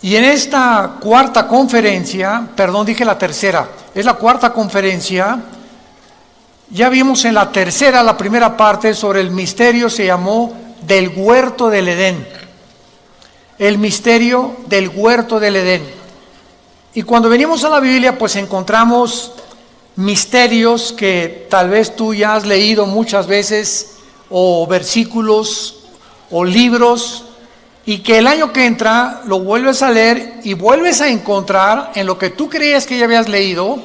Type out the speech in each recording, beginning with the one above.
Y en esta cuarta conferencia, perdón, dije la tercera, es la cuarta conferencia. Ya vimos en la tercera, la primera parte, sobre el misterio, se llamó del huerto del Edén. El misterio del huerto del Edén. Y cuando venimos a la Biblia, pues encontramos misterios que tal vez tú ya has leído muchas veces, o versículos, o libros, y que el año que entra lo vuelves a leer y vuelves a encontrar en lo que tú creías que ya habías leído,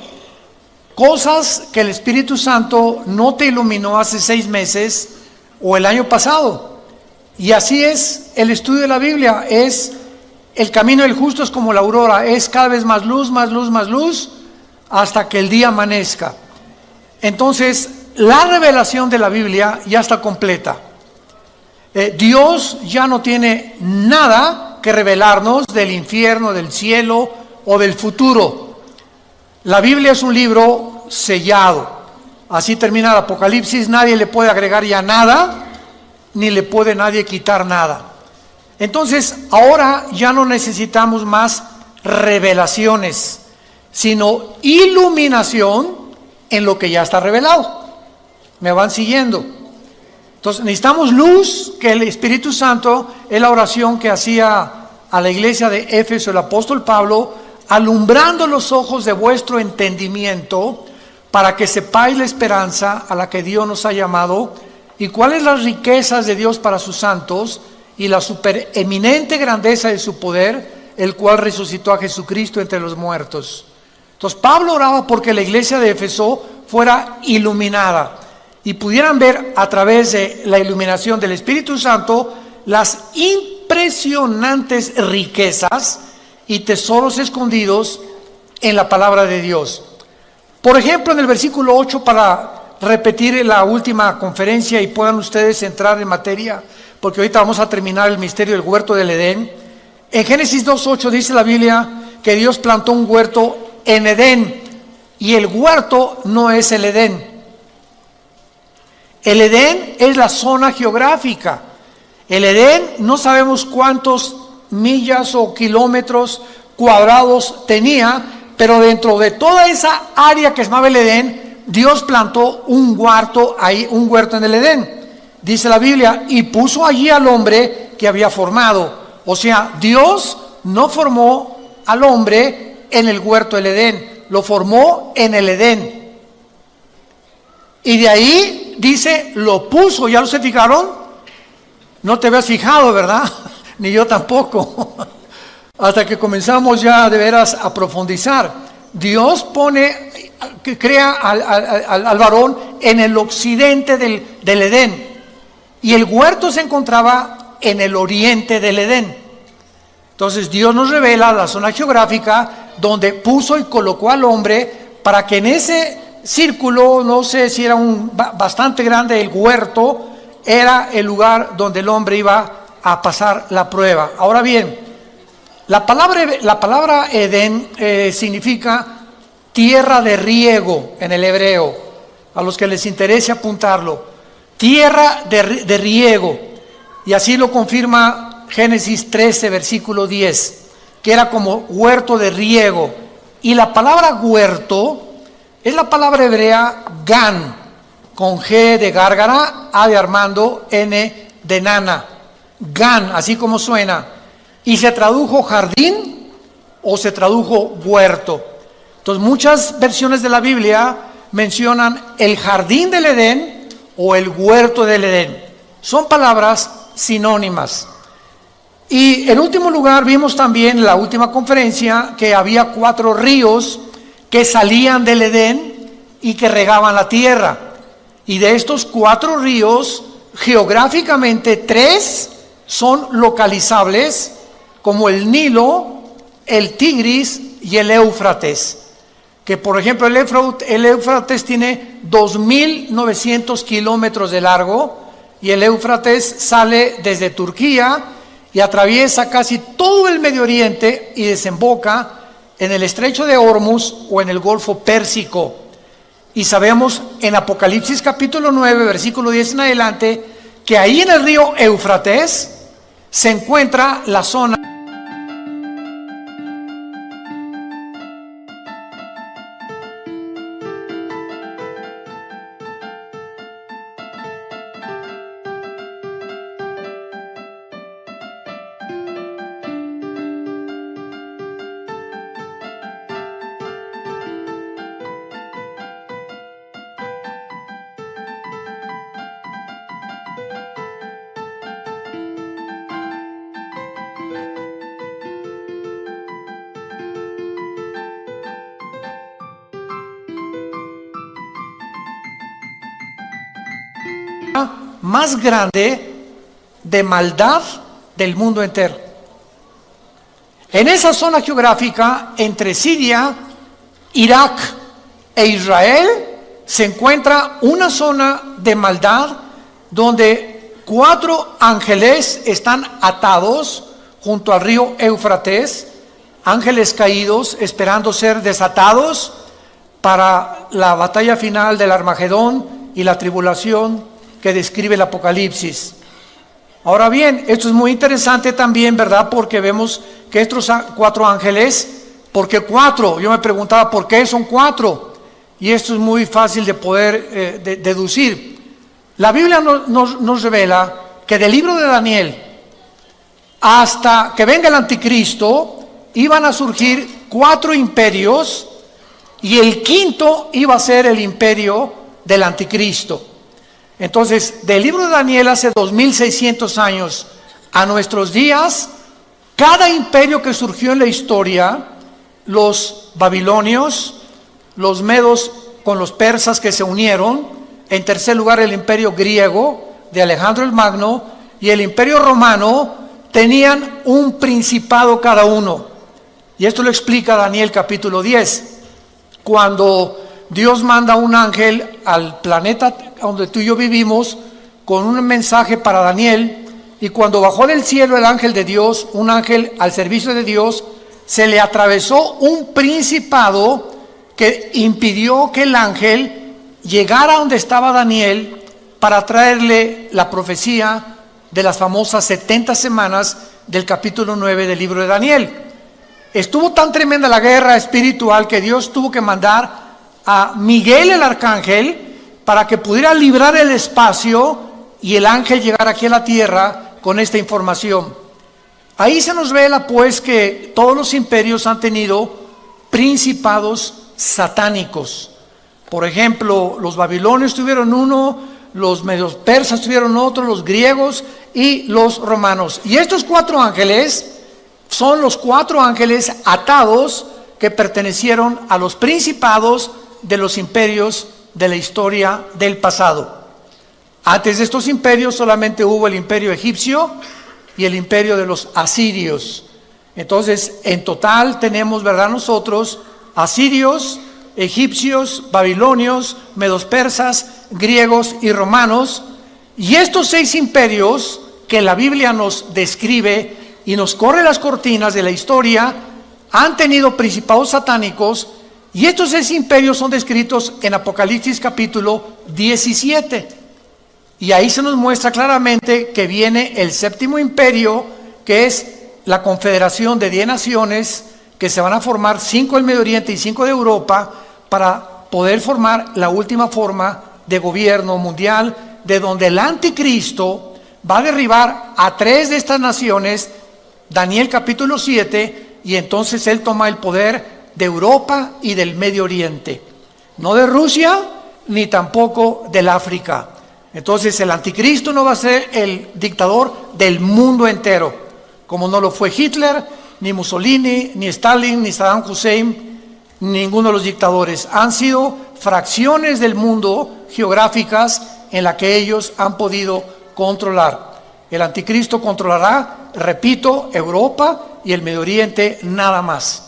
cosas que el Espíritu Santo no te iluminó hace 6 meses o el año pasado. Y así es el estudio de la Biblia. Es el camino del justo, es como la aurora, es cada vez más luz, más luz, más luz, hasta que el día amanezca. Entonces, la revelación de la Biblia ya está completa. Dios ya no tiene nada que revelarnos del infierno, del cielo o del futuro. La Biblia es un libro sellado. Así termina el Apocalipsis. Nadie le puede agregar ya nada, ni le puede nadie quitar nada. Entonces, ahora ya no necesitamos más revelaciones, sino iluminación en lo que ya está revelado. ¿Me van siguiendo? Entonces necesitamos luz, que el Espíritu Santo es la oración que hacía a la iglesia de Éfeso el apóstol Pablo, alumbrando los ojos de vuestro entendimiento, para que sepáis la esperanza a la que Dios nos ha llamado, y cuáles las riquezas de Dios para sus santos, y la supereminente grandeza de su poder, el cual resucitó a Jesucristo entre los muertos. Entonces Pablo oraba porque la iglesia de Éfeso fuera iluminada, y pudieran ver a través de la iluminación del Espíritu Santo las impresionantes riquezas y tesoros escondidos en la palabra de Dios. Por ejemplo, en el versículo 8, para repetir la última conferencia y puedan ustedes entrar en materia, porque ahorita vamos a terminar el misterio del huerto del Edén. En Génesis 2:8 dice la Biblia que Dios plantó un huerto en Edén, y el huerto no es el Edén. El Edén es la zona geográfica. El Edén no sabemos cuántos millas o kilómetros cuadrados tenía, pero dentro de toda esa área que se llamaba el Edén, Dios plantó un huerto ahí, un huerto en el Edén. Dice la Biblia, y puso allí al hombre que había formado. O sea, Dios no formó al hombre en el huerto del Edén, lo formó en el Edén. Y de ahí dice, lo puso. ¿Ya lo se fijaron? No te habías fijado, ¿verdad? Ni yo tampoco. Hasta que comenzamos ya de veras a profundizar. Dios pone, que crea al varón en el occidente del Edén. Y el huerto se encontraba en el oriente del Edén. Entonces Dios nos revela la zona geográfica donde puso y colocó al hombre, para que en ese círculo, no sé si era bastante grande el huerto, era el lugar donde el hombre iba a pasar la prueba. Ahora bien, la palabra Edén significa tierra de riego en el hebreo, a los que les interese apuntarlo, tierra de riego, y así lo confirma Génesis 13, versículo 10, que era como huerto de riego. Y la palabra huerto es la palabra hebrea gan, con G de gárgara, A de Armando, N de nana. Gan, así como suena. Y se tradujo jardín o se tradujo huerto. Entonces muchas versiones de la Biblia mencionan el jardín del Edén o el huerto del Edén. Son palabras sinónimas. Y en último lugar vimos también en la última conferencia que había 4 ríos que salían del Edén y que regaban la tierra. Y de estos 4 ríos, geográficamente 3 son localizables, como el Nilo, el Tigris y el Éufrates. Que por ejemplo el Éufrates tiene 2.900 kilómetros de largo, y el Éufrates sale desde Turquía y atraviesa casi todo el Medio Oriente y desemboca en el estrecho de Hormuz o en el Golfo Pérsico. Y sabemos en Apocalipsis capítulo 9, versículo 10 en adelante, que ahí en el río Éufrates se encuentra la zona más grande de maldad del mundo entero. En esa zona geográfica, entre Siria, Irak e Israel, se encuentra una zona de maldad donde 4 ángeles están atados junto al río Éufrates, ángeles caídos esperando ser desatados para la batalla final del Armagedón y la tribulación que describe el Apocalipsis. Ahora bien, esto es muy interesante también, ¿verdad? Porque vemos que estos 4 ángeles, ¿por qué 4? Yo me preguntaba, ¿por qué son 4? Y esto es muy fácil de poder deducir. La Biblia nos revela que del libro de Daniel hasta que venga el anticristo, iban a surgir 4 imperios, y el quinto iba a ser el imperio del anticristo. Entonces, del libro de Daniel hace 2600 años a nuestros días, cada imperio que surgió en la historia, los babilonios, los medos con los persas que se unieron, en tercer lugar el imperio griego de Alejandro el Magno y el imperio romano, tenían un principado cada uno. Y esto lo explica Daniel capítulo 10, cuando Dios manda un ángel al planeta donde tú y yo vivimos con un mensaje para Daniel, y cuando bajó del cielo el ángel de Dios, un ángel al servicio de Dios, se le atravesó un principado que impidió que el ángel llegara donde estaba Daniel para traerle la profecía de las famosas 70 semanas del capítulo 9 del libro de Daniel. Estuvo tan tremenda la guerra espiritual que Dios tuvo que mandar a Miguel el arcángel para que pudiera librar el espacio y el ángel llegara aquí a la tierra con esta información. Ahí se nos revela pues que todos los imperios han tenido principados satánicos. Por ejemplo, los babilonios tuvieron uno, los medios persas tuvieron otro, los griegos y los romanos. Y estos 4 ángeles son los 4 ángeles atados que pertenecieron a los principados de los imperios de la historia del pasado. Antes de estos imperios solamente hubo el imperio egipcio y el imperio de los asirios. Entonces, en total tenemos, ¿verdad?, nosotros asirios, egipcios, babilonios, medos persas, griegos y romanos. Y estos 6 imperios que la Biblia nos describe y nos corre las cortinas de la historia han tenido principados satánicos, y estos 6 imperios son descritos en Apocalipsis capítulo 17. Y ahí se nos muestra claramente que viene el 7º imperio, que es la confederación de 10 naciones que se van a formar, 5 del Medio Oriente y 5 de Europa, para poder formar la última forma de gobierno mundial, de donde el anticristo va a derribar a 3 de estas naciones, Daniel capítulo 7, y entonces él toma el poder de Europa y del Medio Oriente, no de Rusia ni tampoco del África. Entonces el anticristo no va a ser el dictador del mundo entero, como no lo fue Hitler, ni Mussolini, ni Stalin, ni Saddam Hussein, ninguno de los dictadores. Han sido fracciones del mundo geográficas en la que ellos han podido controlar. El anticristo controlará, repito, Europa y el Medio Oriente nada más.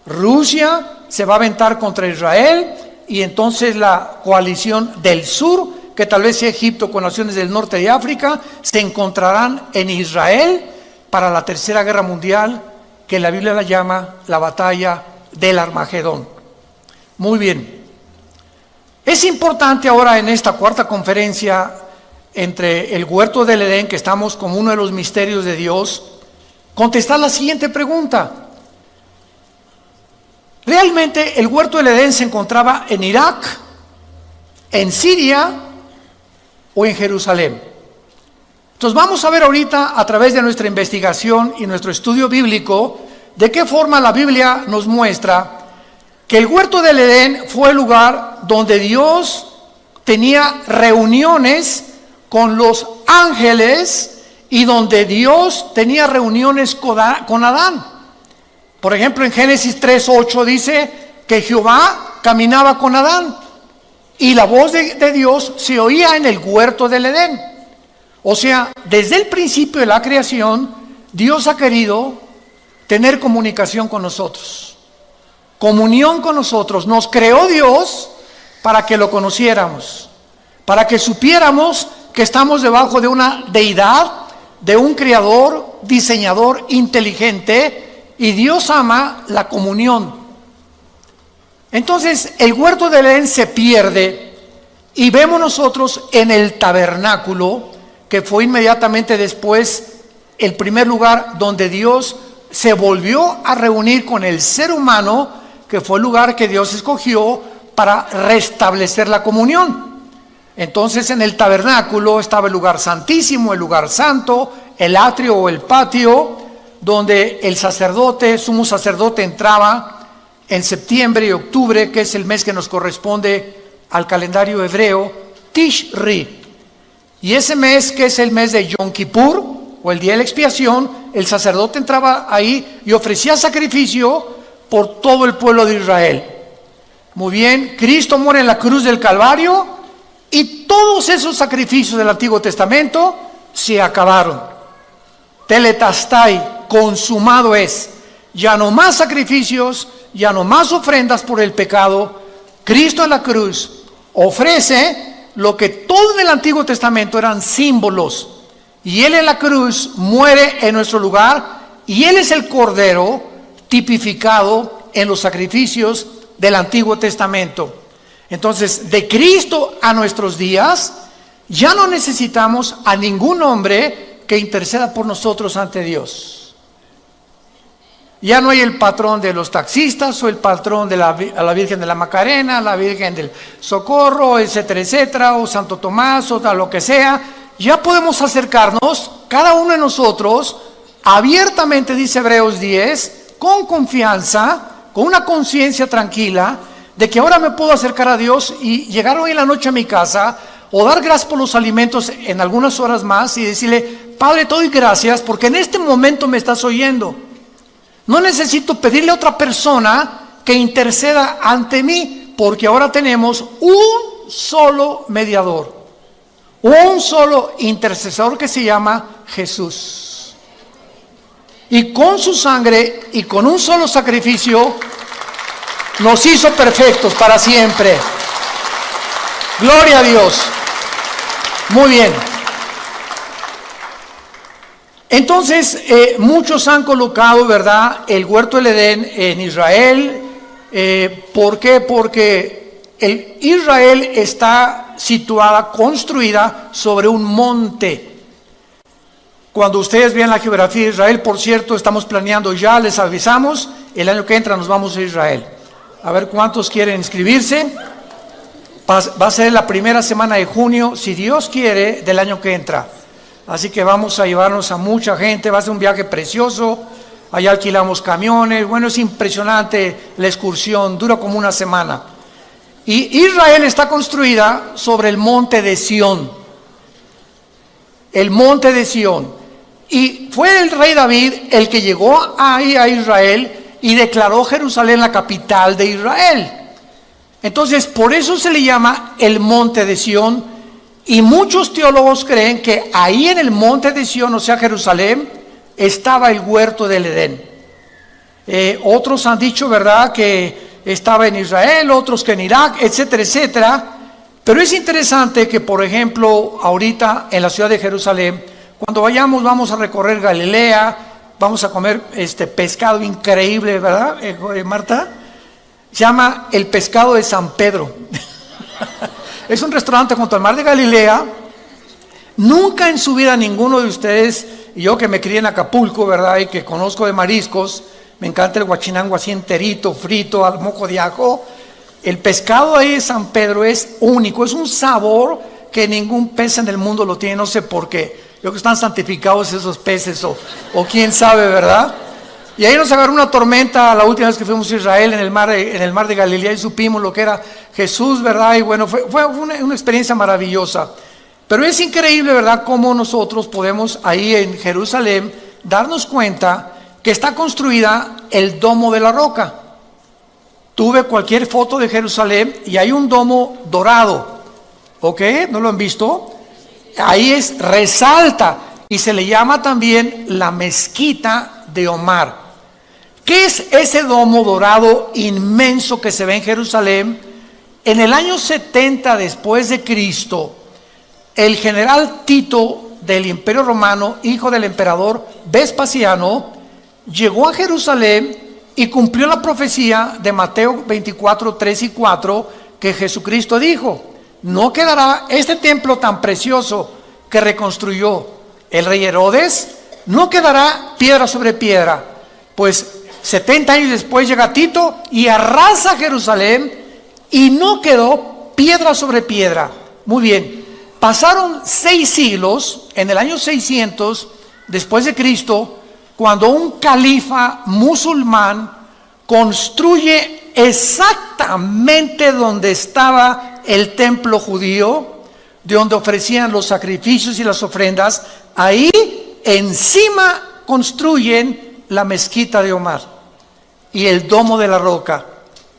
Rusia se va a aventar contra Israel, y entonces la coalición del sur, que tal vez sea Egipto con naciones del norte de África, se encontrarán en Israel para la tercera guerra mundial, que la Biblia la llama la batalla del Armagedón. Muy bien. Es importante ahora en esta cuarta conferencia entre el huerto del Edén, que estamos como uno de los misterios de Dios, contestar la siguiente pregunta. ¿Realmente el huerto del Edén se encontraba en Irak, en Siria o en Jerusalén? Entonces vamos a ver ahorita, a través de nuestra investigación y nuestro estudio bíblico, de qué forma la Biblia nos muestra que el huerto del Edén fue el lugar donde Dios tenía reuniones con los ángeles y donde Dios tenía reuniones con Adán. Por ejemplo, en Génesis 3:8 dice que Jehová caminaba con Adán. Y la voz de Dios se oía en el huerto del Edén. O sea, desde el principio de la creación, Dios ha querido tener comunicación con nosotros, comunión con nosotros. Nos creó Dios para que lo conociéramos, para que supiéramos que estamos debajo de una deidad, de un creador, diseñador inteligente, y Dios ama la comunión. Entonces el huerto del Edén se pierde y vemos nosotros en el tabernáculo, que fue inmediatamente después el primer lugar donde Dios se volvió a reunir con el ser humano, que fue el lugar que Dios escogió para restablecer la comunión. Entonces en el tabernáculo estaba el lugar santísimo, el lugar santo, el atrio o el patio, donde el sacerdote, sumo sacerdote, entraba en septiembre y octubre, que es el mes que nos corresponde al calendario hebreo, Tishri. Y ese mes, que es el mes de Yom Kippur, o el día de la expiación, el sacerdote entraba ahí y ofrecía sacrificio por todo el pueblo de Israel. Muy bien, Cristo muere en la cruz del Calvario y todos esos sacrificios del Antiguo Testamento se acabaron. Tetelestai, consumado es. Ya no más sacrificios, ya no más ofrendas por el pecado. Cristo en la cruz ofrece lo que todo en el Antiguo Testamento eran símbolos, y Él en la cruz muere en nuestro lugar, y Él es el Cordero tipificado en los sacrificios del Antiguo Testamento. Entonces, de Cristo a nuestros días, ya no necesitamos a ningún hombre que interceda por nosotros ante Dios. Ya no hay el patrón de los taxistas o el patrón de la Virgen de la Macarena, la Virgen del Socorro, etcétera, etcétera, o Santo Tomás, o lo que sea. Ya podemos acercarnos, cada uno de nosotros, abiertamente, dice Hebreos 10, con confianza, con una conciencia tranquila, de que ahora me puedo acercar a Dios y llegar hoy en la noche a mi casa, o dar gracias por los alimentos en algunas horas más, y decirle: Padre, te doy gracias porque en este momento me estás oyendo. No necesito pedirle a otra persona que interceda ante mí, porque ahora tenemos un solo mediador, un solo intercesor, que se llama Jesús. Y con su sangre y con un solo sacrificio nos hizo perfectos para siempre. Gloria a Dios. Muy bien. Entonces, muchos han colocado, ¿verdad?, el huerto del Edén en Israel. ¿Por qué? Porque Israel está situada, construida sobre un monte. Cuando ustedes vean la geografía de Israel, por cierto, estamos planeando ya, les avisamos, el año que entra nos vamos a Israel. A ver cuántos quieren inscribirse. Va a ser la primera semana de junio, si Dios quiere, del año que entra. Así que vamos a llevarnos a mucha gente, va a ser un viaje precioso. Allá alquilamos camiones, bueno, es impresionante la excursión, dura como una semana. Y Israel está construida sobre el monte de Sión. El monte de Sión. Y fue el rey David el que llegó ahí a Israel y declaró Jerusalén la capital de Israel. Entonces, por eso se le llama el monte de Sión. Y muchos teólogos creen que ahí en el monte de Sión, o sea Jerusalén, estaba el huerto del Edén. Otros han dicho, ¿verdad?, que estaba en Israel, otros que en Irak, etcétera, etcétera. Pero es interesante que, por ejemplo, ahorita en la ciudad de Jerusalén, cuando vayamos, vamos a recorrer Galilea, vamos a comer pescado increíble, ¿verdad, Marta? Se llama el pescado de San Pedro. Es un restaurante junto al mar de Galilea. Nunca en su vida ninguno de ustedes, y yo que me crié en Acapulco, ¿verdad?, y que conozco de mariscos, me encanta el guachinango así enterito, frito, al mojo de ajo. El pescado ahí de San Pedro es único, es un sabor que ningún pez en el mundo lo tiene, no sé por qué. Yo creo que están santificados esos peces, o quién sabe, ¿verdad? Y ahí nos agarró una tormenta la última vez que fuimos a Israel en el mar de Galilea, y supimos lo que era Jesús, ¿verdad? Y bueno, fue una experiencia maravillosa. Pero es increíble, ¿verdad?, cómo nosotros podemos ahí en Jerusalén darnos cuenta que está construida el domo de la roca. tuve cualquier foto de Jerusalén y hay un domo dorado. ¿Ok? ¿No lo han visto? Ahí resalta y se le llama también la mezquita de Omar. ¿Qué es ese domo dorado inmenso que se ve en Jerusalén? En el año 70 después de Cristo, el general Tito del Imperio Romano, hijo del emperador Vespasiano, llegó a Jerusalén y cumplió la profecía de Mateo 24, 3 y 4, que Jesucristo dijo: no quedará este templo tan precioso que reconstruyó el rey Herodes, no quedará piedra sobre piedra. Pues 70 años después llega Tito y arrasa Jerusalén y no quedó piedra sobre piedra. Muy bien, pasaron 6 siglos, en el año 600 después de Cristo, cuando un califa musulmán construye exactamente donde estaba el templo judío, de donde ofrecían los sacrificios y las ofrendas. Ahí encima construyen la mezquita de Omar y el domo de la roca.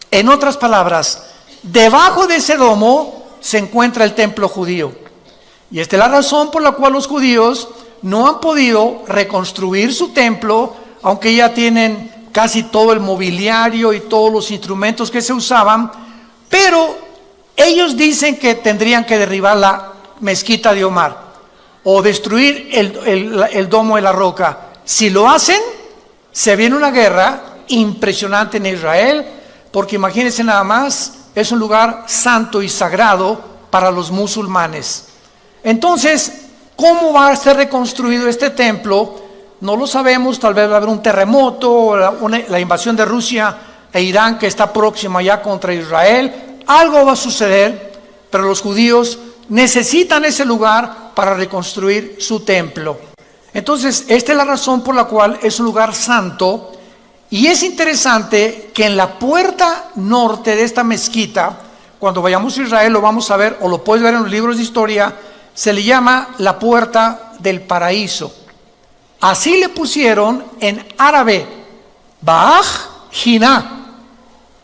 En otras palabras, debajo de ese domo se encuentra el templo judío. Y esta es la razón por la cual los judíos no han podido reconstruir su templo, aunque ya tienen casi todo el mobiliario y todos los instrumentos que se usaban, pero ellos dicen que tendrían que derribar la mezquita de Omar o destruir el domo de la roca. Si lo hacen, se viene una guerra impresionante en Israel, porque imagínense nada más, es un lugar santo y sagrado para los musulmanes. Entonces, ¿cómo va a ser reconstruido este templo? No lo sabemos. Tal vez va a haber un terremoto, la invasión de Rusia e Irán, que está próxima ya contra Israel. Algo va a suceder, pero los judíos necesitan ese lugar para reconstruir su templo. Entonces, esta es la razón por la cual es un lugar santo. Y es interesante que en la puerta norte de esta mezquita, cuando vayamos a Israel lo vamos a ver, o lo puedes ver en los libros de historia, se le llama la puerta del paraíso. Así le pusieron en árabe, Ba'aj Jiná.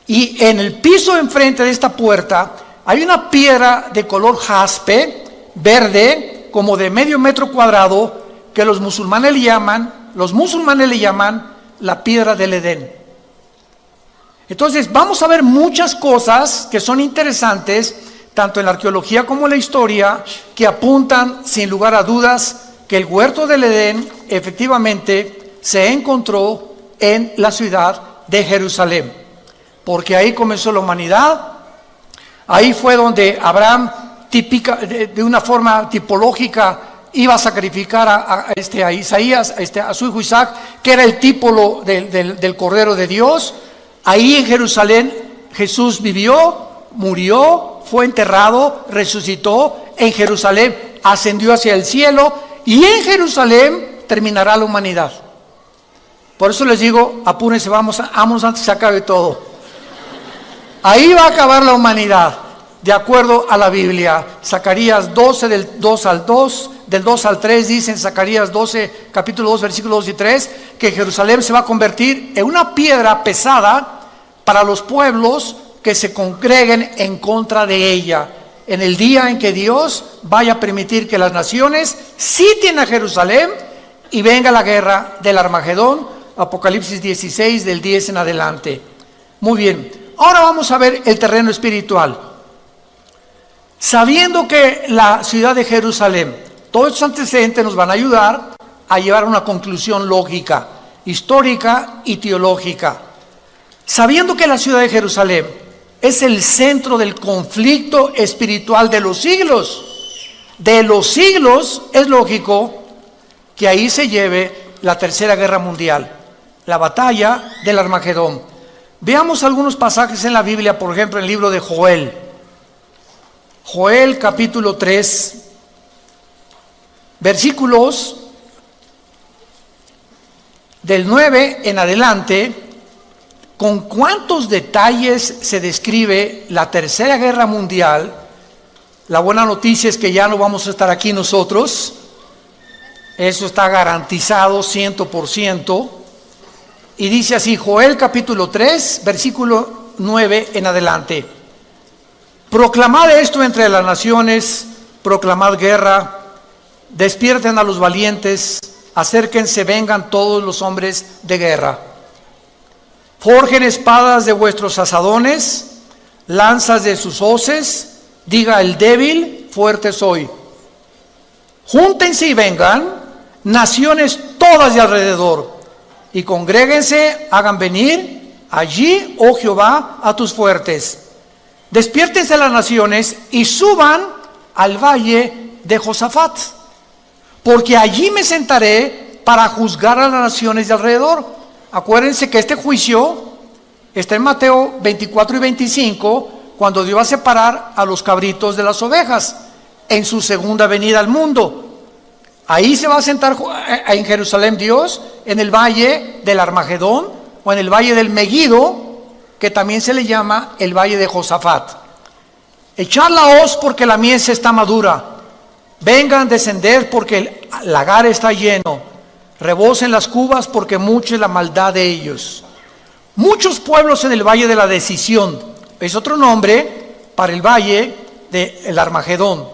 Y en el piso enfrente de esta puerta hay una piedra de color jaspe, verde, como de medio metro cuadrado, que los musulmanes le llaman la piedra del Edén. Entonces vamos a ver muchas cosas que son interesantes, tanto en la arqueología como en la historia, que apuntan sin lugar a dudas que el huerto del Edén efectivamente se encontró en la ciudad de Jerusalén, porque ahí comenzó la humanidad. Ahí fue donde Abraham, de una forma tipológica, iba a sacrificar a Isaías, a su hijo Isaac, que era el tipo del Cordero de Dios. Ahí en Jerusalén Jesús vivió, murió, fue enterrado, resucitó. En Jerusalén ascendió hacia el cielo y en Jerusalén terminará la humanidad. Por eso les digo, apúrense, vámonos antes que se acabe todo. Ahí va a acabar la humanidad, de acuerdo a la Biblia. Zacarías 12, del 2 al 3, dice en Zacarías 12, capítulo 2, versículos 2 y 3, que Jerusalén se va a convertir en una piedra pesada para los pueblos que se congreguen en contra de ella, en el día en que Dios vaya a permitir que las naciones sitien a Jerusalén y venga la guerra del Armagedón, Apocalipsis 16, del 10 en adelante. Muy bien, ahora vamos a ver el terreno espiritual. Sabiendo que la ciudad de Jerusalén, todos estos antecedentes nos van a ayudar a llevar a una conclusión lógica, histórica y teológica. Sabiendo que la ciudad de Jerusalén es el centro del conflicto espiritual de los siglos, es lógico que ahí se lleve la Tercera Guerra Mundial, la batalla del Armagedón. Veamos algunos pasajes en la Biblia, por ejemplo, en el libro de Joel capítulo 3, versículos del 9 en adelante. Con cuántos detalles se describe la Tercera Guerra Mundial. La buena noticia es que ya no vamos a estar aquí nosotros. Eso está garantizado 100%. Y dice así, Joel capítulo 3, versículo 9 en adelante. Proclamad esto entre las naciones, proclamad guerra, despierten a los valientes, acérquense, vengan todos los hombres de guerra. Forjen espadas de vuestros asadones, lanzas de sus hoces, diga el débil, fuerte soy. Júntense y vengan, naciones todas de alrededor, y congréguense, hagan venir allí, oh Jehová, a tus fuertes. Despiértense las naciones y suban al valle de Josafat, porque allí me sentaré para juzgar a las naciones de alrededor. Acuérdense que este juicio está en Mateo 24 y 25, cuando Dios va a separar a los cabritos de las ovejas en su segunda venida al mundo. Ahí se va a sentar en Jerusalén Dios, en el valle del Armagedón o en el valle del Megido, que también se le llama el valle de Josafat. Echad la hoz porque la mies está madura. Vengan, descender porque el lagar está lleno. Rebosen las cubas porque mucha es la maldad de ellos. Muchos pueblos en el valle de la decisión. Es otro nombre para el valle del Armagedón,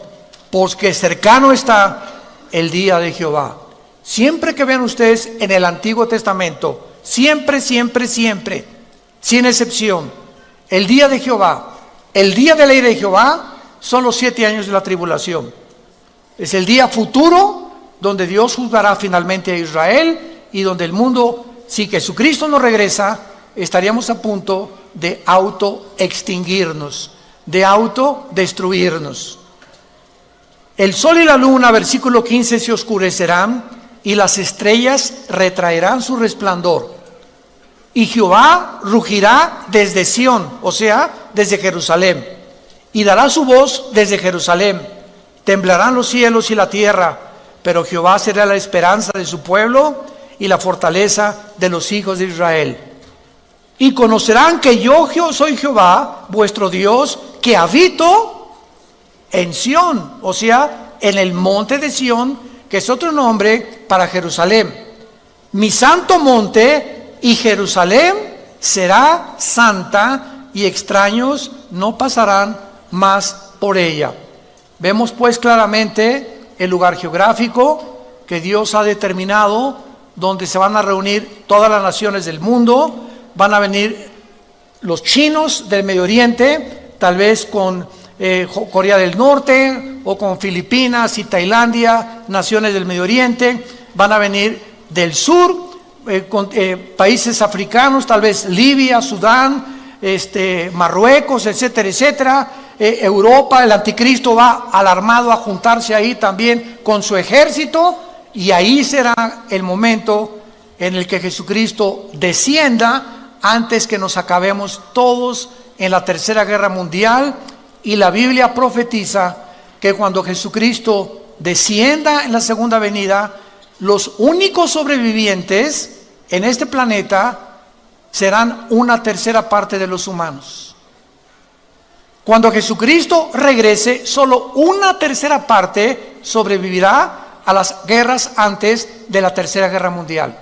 porque cercano está el día de Jehová. Siempre que vean ustedes en el Antiguo Testamento, siempre, siempre, siempre, sin excepción, el día de Jehová, el día de la ira de Jehová, son los 7 años de la tribulación. Es el día futuro donde Dios juzgará finalmente a Israel y donde el mundo, si Jesucristo no regresa, estaríamos a punto de autoextinguirnos, de autodestruirnos. El sol y la luna, versículo 15, se oscurecerán y las estrellas retraerán su resplandor. Y Jehová rugirá desde Sión, o sea, desde Jerusalén, y dará su voz desde Jerusalén. Temblarán los cielos y la tierra, pero Jehová será la esperanza de su pueblo y la fortaleza de los hijos de Israel. Y conocerán que yo soy Jehová, vuestro Dios, que habito en Sión, o sea, en el monte de Sión, que es otro nombre para Jerusalén. Mi santo monte, y Jerusalén será santa, y extraños no pasarán más por ella. Vemos pues claramente el lugar geográfico que Dios ha determinado, donde se van a reunir todas las naciones del mundo. Van a venir los chinos del Medio Oriente, tal vez con Corea del Norte, o con Filipinas y Tailandia, naciones del Medio Oriente. Van a venir del sur, con países africanos, tal vez Libia, Sudán, Marruecos, etcétera, etcétera. Europa, el anticristo va alarmado a juntarse ahí también con su ejército, y ahí será el momento en el que Jesucristo descienda antes que nos acabemos todos en la tercera guerra mundial. Y la Biblia profetiza que cuando Jesucristo descienda en la segunda venida, los únicos sobrevivientes en este planeta serán 1/3 parte de los humanos. Cuando Jesucristo regrese, solo 1/3 parte sobrevivirá a las guerras antes de la tercera guerra mundial.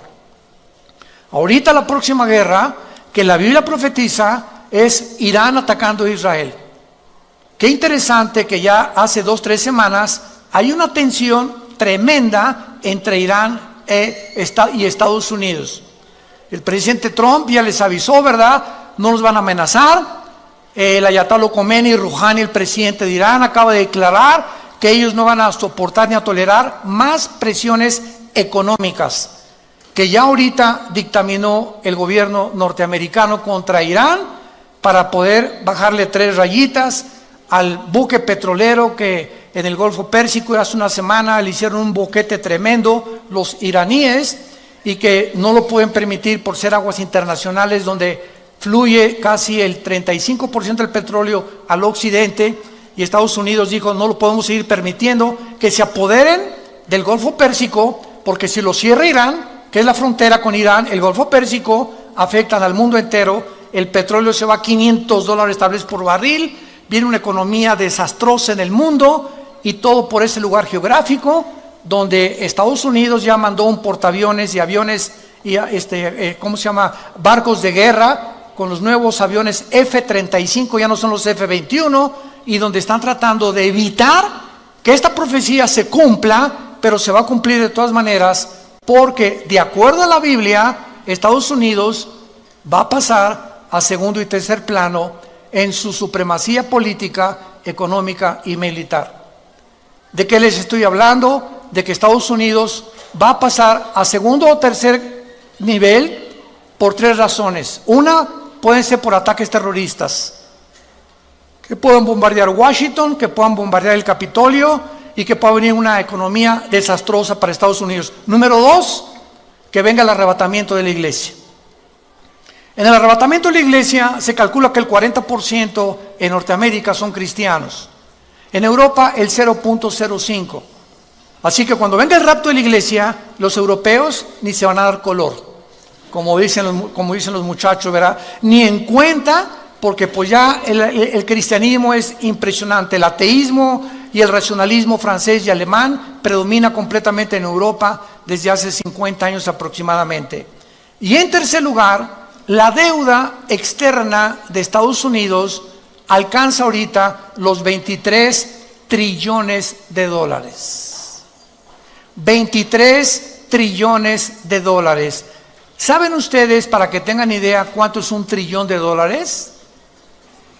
Ahorita la próxima guerra que la Biblia profetiza es Irán atacando a Israel. Qué interesante que ya hace 2-3 semanas hay una tensión tremenda entre Irán y Estados Unidos. El presidente Trump ya les avisó, ¿verdad? No los van a amenazar. El Ayatollah Khomeini Rouhani, el presidente de Irán, acaba de declarar que ellos no van a soportar ni a tolerar más presiones económicas que ya ahorita dictaminó el gobierno norteamericano contra Irán, para poder bajarle 3 rayitas al buque petrolero que en el Golfo Pérsico hace una semana le hicieron un boquete tremendo los iraníes, y que no lo pueden permitir por ser aguas internacionales donde fluye casi el 35% del petróleo al occidente, y Estados Unidos dijo: no lo podemos seguir permitiendo que se apoderen del Golfo Pérsico, porque si lo cierra Irán, que es la frontera con Irán, el Golfo Pérsico, afectan al mundo entero. El petróleo se va a $500 tal vez por barril, viene una economía desastrosa en el mundo, y todo por ese lugar geográfico donde Estados Unidos ya mandó un portaaviones y aviones y barcos de guerra con los nuevos aviones F-35, ya no son los F-21, y donde están tratando de evitar que esta profecía se cumpla, pero se va a cumplir de todas maneras, porque de acuerdo a la Biblia, Estados Unidos va a pasar a segundo y tercer plano en su supremacía política, económica y militar. ¿De qué les estoy hablando? De que Estados Unidos va a pasar a segundo o tercer nivel por tres razones. Una, pueden ser por ataques terroristas, que puedan bombardear Washington, que puedan bombardear el Capitolio y que pueda venir una economía desastrosa para Estados Unidos. Número dos, que venga el arrebatamiento de la iglesia. En el arrebatamiento de la iglesia se calcula que el 40% en Norteamérica son cristianos. En Europa el 0.05. Así que cuando venga el rapto de la iglesia, los europeos ni se van a dar color, como dicen los muchachos, ¿verdad? Ni en cuenta, porque pues ya el cristianismo es impresionante. El ateísmo y el racionalismo francés y alemán predomina completamente en Europa desde hace 50 años aproximadamente. Y en tercer lugar, la deuda externa de Estados Unidos alcanza ahorita los 23 trillones de dólares. 23 trillones de dólares. ¿Saben ustedes, para que tengan idea, cuánto es un trillón de dólares?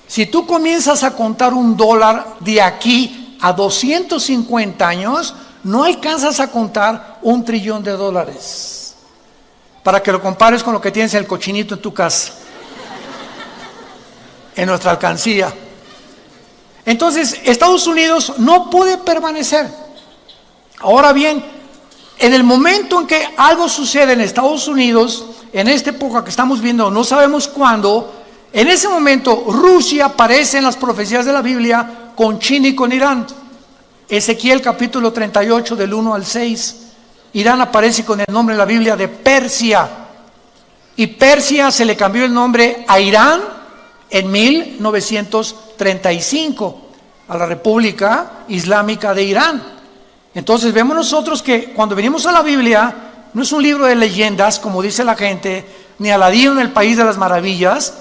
Si tú comienzas a contar un dólar de aquí a 250 años, no alcanzas a contar un trillón de dólares. Para que lo compares con lo que tienes en el cochinito en tu casa, en nuestra alcancía. Entonces, Estados Unidos no puede permanecer. Ahora bien, en el momento en que algo sucede en Estados Unidos, en esta época que estamos viendo, no sabemos cuándo, en ese momento Rusia aparece en las profecías de la Biblia con China y con Irán. Ezequiel capítulo 38 del 1 al 6. Irán aparece con el nombre en la Biblia de Persia. Y Persia se le cambió el nombre a Irán en 1935, a la República Islámica de Irán. Entonces vemos nosotros que cuando venimos a la Biblia, no es un libro de leyendas, como dice la gente, ni Aladino en el País de las Maravillas.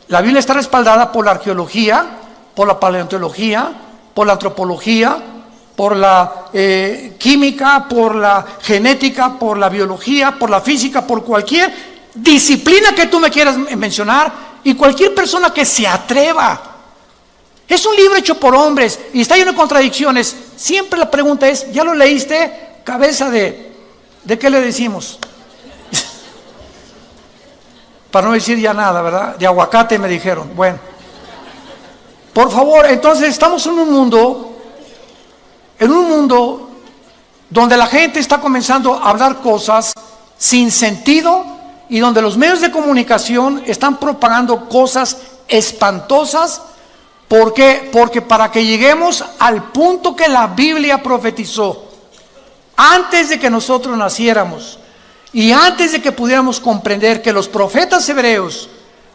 La Biblia está respaldada por la arqueología, por la paleontología, por la antropología, por la química, por la genética, por la biología, por la física, por cualquier disciplina que tú me quieras mencionar y cualquier persona que se atreva. Es un libro hecho por hombres y está lleno de contradicciones. Siempre la pregunta es, ¿ya lo leíste? Cabeza ¿de qué le decimos? Para no decir ya nada, ¿verdad? De aguacate me dijeron. Bueno, por favor, entonces estamos en un mundo donde la gente está comenzando a hablar cosas sin sentido y donde los medios de comunicación están propagando cosas espantosas. ¿Por qué? Porque para que lleguemos al punto que la Biblia profetizó, antes de que nosotros naciéramos y antes de que pudiéramos comprender que los profetas hebreos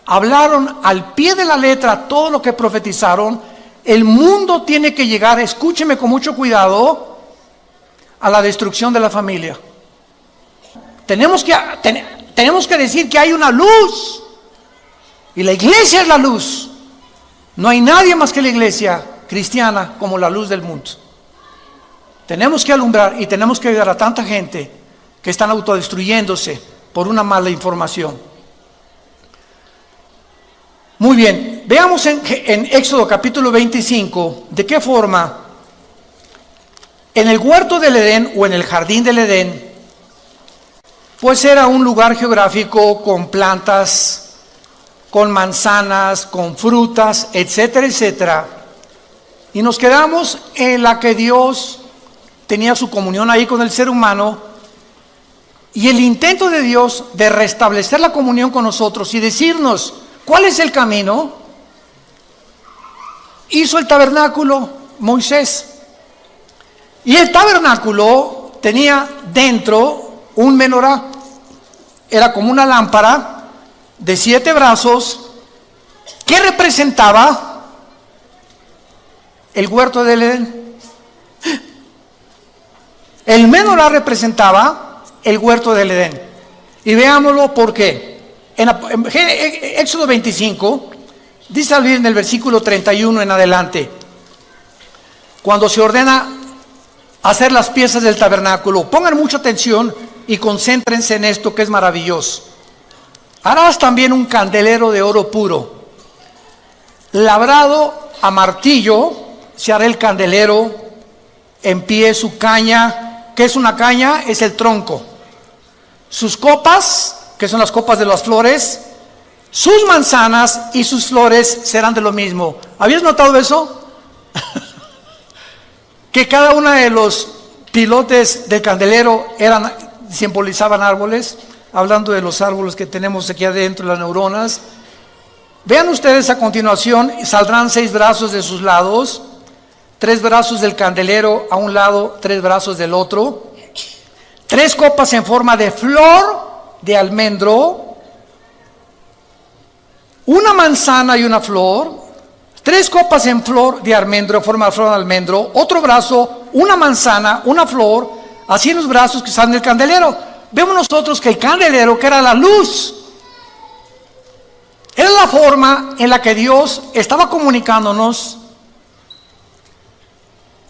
hablaron al pie de la letra todo lo que profetizaron, el mundo tiene que llegar, escúcheme con mucho cuidado, a la destrucción de la familia. Tenemos que decir que hay una luz y la iglesia es la luz. No hay nadie más que la iglesia cristiana como la luz del mundo. Tenemos que alumbrar y tenemos que ayudar a tanta gente que están autodestruyéndose por una mala información. Muy bien, veamos en Éxodo capítulo 25 de qué forma en el huerto del Edén o en el jardín del Edén, pues era un lugar geográfico con plantas, con manzanas, con frutas, etcétera, etcétera. Y nos quedamos en la que Dios tenía su comunión ahí con el ser humano y el intento de Dios de restablecer la comunión con nosotros y decirnos ¿cuál es el camino? Hizo el tabernáculo Moisés. Y el tabernáculo tenía dentro un menorá. Era como una lámpara de 7 brazos que representaba el huerto del Edén. El menorá representaba el huerto del Edén. Y veámoslo por qué. en Éxodo 25, dice en el versículo 31 en adelante, cuando se ordena hacer las piezas del tabernáculo, pongan mucha atención y concéntrense en esto que es maravilloso. Harás también un candelero de oro puro, labrado a martillo, se hará el candelero en pie, su caña. ¿Qué es una caña? Es el tronco. Sus copas, que son las copas de las flores, sus manzanas y sus flores serán de lo mismo. ¿Habías notado eso? Que cada uno de los pilotes del candelero simbolizaban árboles, hablando de los árboles que tenemos aquí adentro, las neuronas. Vean ustedes a continuación, saldrán 6 brazos de sus lados, 3 brazos del candelero a un lado, 3 brazos del otro, 3 copas en forma de flor de almendro, una manzana y una flor, 3 copas en flor de almendro, en forma de flor de almendro, otro brazo, una manzana, una flor, así en los brazos que salen del candelero. Vemos nosotros que el candelero, que era la luz, era la forma en la que Dios estaba comunicándonos.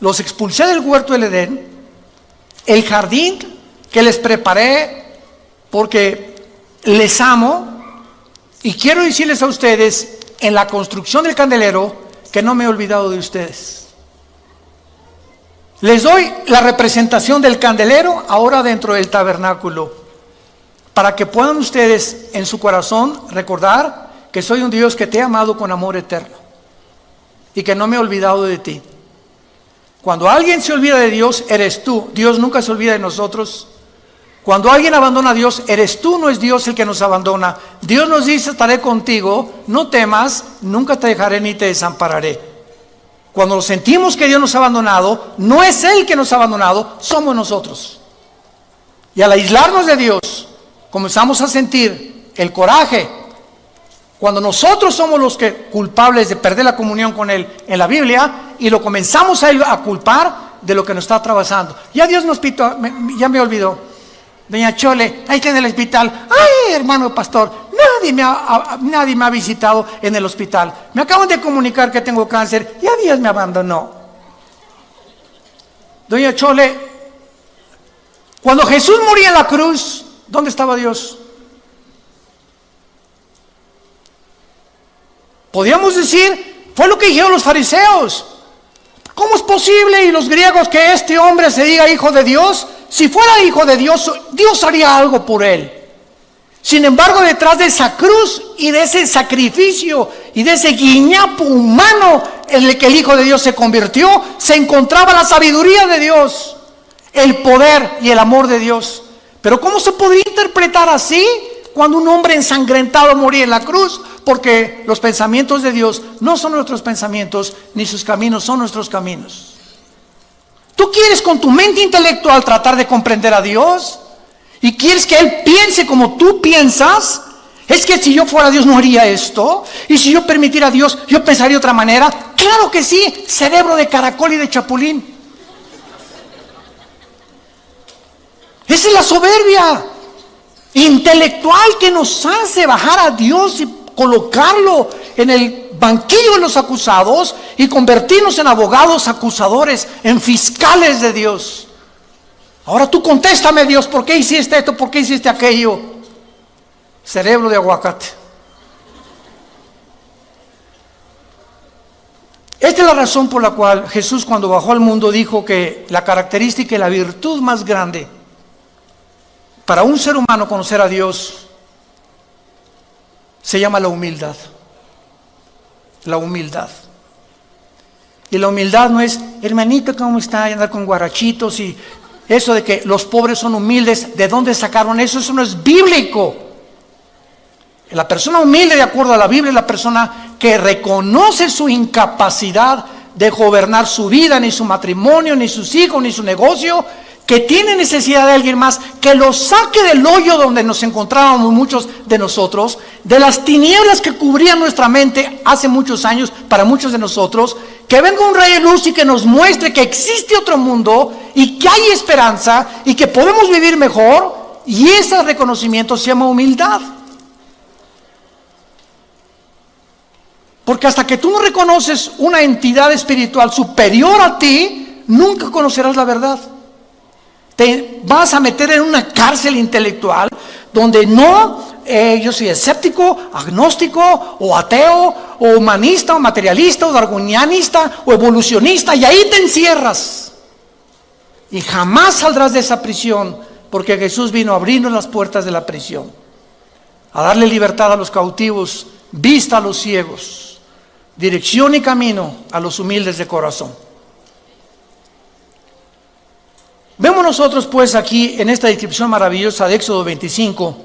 Los expulsé del huerto del Edén, el jardín que les preparé porque les amo, y quiero decirles a ustedes, en la construcción del candelero, que no me he olvidado de ustedes. Les doy la representación del candelero ahora dentro del tabernáculo, para que puedan ustedes en su corazón recordar que soy un Dios que te ha amado con amor eterno y que no me he olvidado de ti. Cuando alguien se olvida de Dios, eres tú. Dios nunca se olvida de nosotros. Cuando alguien abandona a Dios, eres tú, no es Dios el que nos abandona. Dios nos dice: estaré contigo, no temas, nunca te dejaré ni te desampararé. Cuando sentimos que Dios nos ha abandonado, no es Él que nos ha abandonado, somos nosotros. Y al aislarnos de Dios, comenzamos a sentir el coraje. Cuando nosotros somos los que culpables de perder la comunión con Él en la Biblia, y lo comenzamos a culpar de lo que nos está atravesando. Ya Dios nos pitó, ya me olvidó. Doña Chole, ahí está en el hospital. Ay, hermano pastor, nadie me ha visitado en el hospital. Me acaban de comunicar que tengo cáncer. Ya Dios me abandonó. Doña Chole, cuando Jesús moría en la cruz, ¿dónde estaba Dios? Podríamos decir, fue lo que dijeron los fariseos. ¿Cómo es posible, y los griegos, que este hombre se diga hijo de Dios? Si fuera hijo de Dios, Dios haría algo por él. Sin embargo, detrás de esa cruz y de ese sacrificio y de ese guiñapo humano en el que el Hijo de Dios se convirtió, se encontraba la sabiduría de Dios, el poder y el amor de Dios. Pero ¿cómo se podría interpretar así cuando un hombre ensangrentado moría en la cruz? Porque los pensamientos de Dios no son nuestros pensamientos, ni sus caminos son nuestros caminos. ¿Tú quieres con tu mente intelectual tratar de comprender a Dios? ¿Y quieres que Él piense como tú piensas? Es que si yo fuera Dios no haría esto. Y si yo permitiera a Dios, yo pensaría de otra manera. Claro que sí, cerebro de caracol y de chapulín. Esa es la soberbia intelectual que nos hace bajar a Dios y colocarlo en el banquillo de los acusados y convertirnos en abogados acusadores, en fiscales de Dios. Ahora tú contéstame, Dios, ¿por qué hiciste esto? ¿Por qué hiciste aquello? Cerebro de aguacate. Esta es la razón por la cual Jesús, cuando bajó al mundo, dijo que la característica y la virtud más grande para un ser humano conocer a Dios se llama la humildad. La humildad. Y la humildad no es, hermanito, ¿cómo está? Y andar con guarachitos y eso de que los pobres son humildes. ¿De dónde sacaron eso? Eso no es bíblico. La persona humilde, de acuerdo a la Biblia, es la persona que reconoce su incapacidad de gobernar su vida, ni su matrimonio, ni sus hijos, ni su negocio, que tiene necesidad de alguien más, que lo saque del hoyo donde nos encontrábamos muchos de nosotros, de las tinieblas que cubrían nuestra mente hace muchos años para muchos de nosotros, que venga un rayo de luz y que nos muestre que existe otro mundo y que hay esperanza y que podemos vivir mejor, y ese reconocimiento se llama humildad. Porque hasta que tú no reconoces una entidad espiritual superior a ti, nunca conocerás la verdad. Te vas a meter en una cárcel intelectual donde yo soy escéptico, agnóstico, o ateo, o humanista, o materialista, o darwinianista, o evolucionista, y ahí te encierras. Y jamás saldrás de esa prisión, porque Jesús vino a abrirnos las puertas de la prisión, a darle libertad a los cautivos, vista a los ciegos, dirección y camino a los humildes de corazón. Vemos nosotros pues aquí en esta descripción maravillosa de Éxodo 25,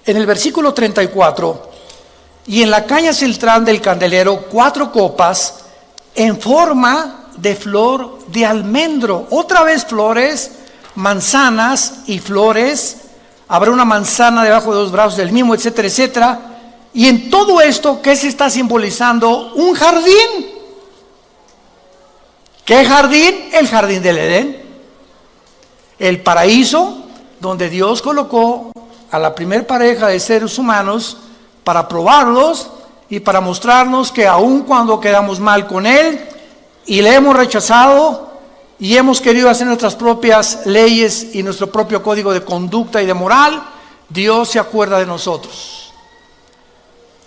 en el versículo 34, y en la caña central del candelero 4 copas en forma de flor de almendro. Otra vez flores, manzanas y flores. Habrá una manzana debajo de los brazos del mismo, etcétera, etcétera. Y en todo esto, ¿qué se está simbolizando? Un jardín. ¿Qué jardín? El jardín del Edén. El paraíso donde Dios colocó a la primer pareja de seres humanos para probarlos y para mostrarnos que aun cuando quedamos mal con Él y le hemos rechazado y hemos querido hacer nuestras propias leyes y nuestro propio código de conducta y de moral, Dios se acuerda de nosotros.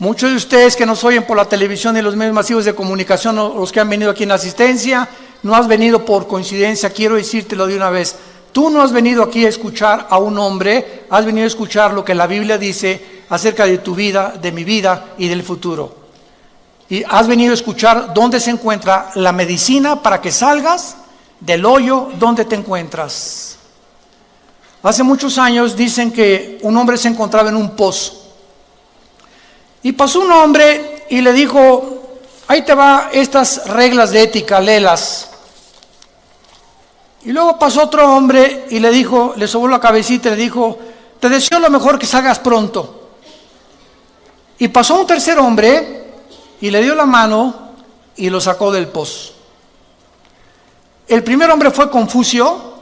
Muchos de ustedes que nos oyen por la televisión y los medios masivos de comunicación, los que han venido aquí en la asistencia, no has venido por coincidencia. Quiero decírtelo de una vez. Tú no has venido aquí a escuchar a un hombre, has venido a escuchar lo que la Biblia dice acerca de tu vida, de mi vida y del futuro. Y has venido a escuchar dónde se encuentra la medicina para que salgas del hoyo donde te encuentras. Hace muchos años dicen que un hombre se encontraba en un pozo. Y pasó un hombre y le dijo: ahí te va estas reglas de ética, léelas. Y luego pasó otro hombre y le dijo, le sobó la cabecita y le dijo: te deseo lo mejor, que salgas pronto. Y pasó un tercer hombre y le dio la mano y lo sacó del pozo. El primer hombre fue Confucio,